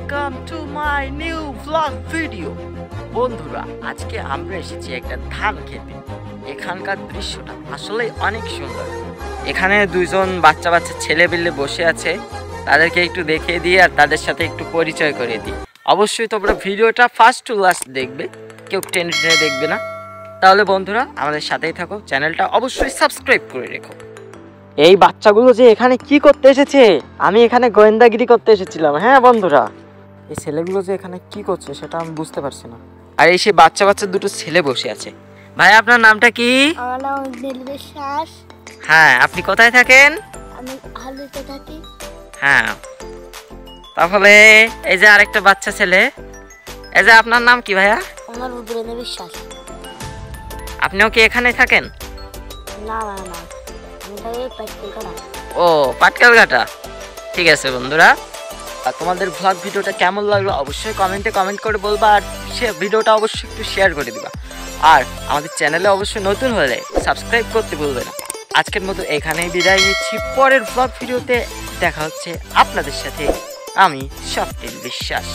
Welcome to my new vlog video. বন্ধুরা, আজকে আমরা এসেছি একটা ধান খেতে। এখানকার দৃশ্যটা আসলে অনেক সুন্দর। এখানে দুইজন বাচ্চা বাচ্চা ছেলেপিলে বসে আছে, তাদেরকে একটু দেখিয়ে দিই আর তাদের সাথে একটু পরিচয় করে দিই। অবশ্যই তোমরা ভিডিওটা ফার্স্ট টু লাস্ট দেখবে, কেউ টেনে টেনে দেখবে না। তাহলে বন্ধুরা আমাদের সাথেই থাকো, চ্যানেলটা অবশ্যই সাবস্ক্রাইব করে রেখো। এই বাচ্চাগুলো যে এখানে কি করতে এসেছে, আমি এখানে গোয়েন্দাগিরি করতে এসেছিলাম। হ্যাঁ বন্ধুরা, এই ছেলেগুলো যে এখানে কি করছে সেটা আমি বুঝতে পারছি না। আর এই সে বাচ্চা বাচ্চা দুটো ছেলে বসে আছে। ভাই, আপনার নামটা কি? আমার নাম নীল বিশ্বাস। হ্যাঁ, আপনি কোথায় থাকেন? আমি হালুতে থাকি। হ্যাঁ, তাহলে এই যে আরেকটা বাচ্চা ছেলে, এই যে আপনার নাম কি ভাইয়া? আমার রুদ্রেন্দ্র বিশ্বাস। আপনিও কি এখানে থাকেন? না না না, আমি থাকি পেট্রোল। ও, পাটকেলঘাটা। ঠিক আছে বন্ধুরা, আর তোমাদের ভ্লগ ভিডিওটা কেমন লাগলো অবশ্যই কমেন্টে কমেন্ট করে বলবা, আর সে ভিডিওটা অবশ্যই একটু শেয়ার করে দিবা। আর আমাদের চ্যানেলে অবশ্যই নতুন হলে সাবস্ক্রাইব করতে ভুলবে না। আজকের মতো এখানেই বিদায় নিচ্ছি। পরের ভ্লগ ভিডিওতে দেখা হচ্ছে আপনাদের সাথে। আমি স্বপ্নিল বিশ্বাস।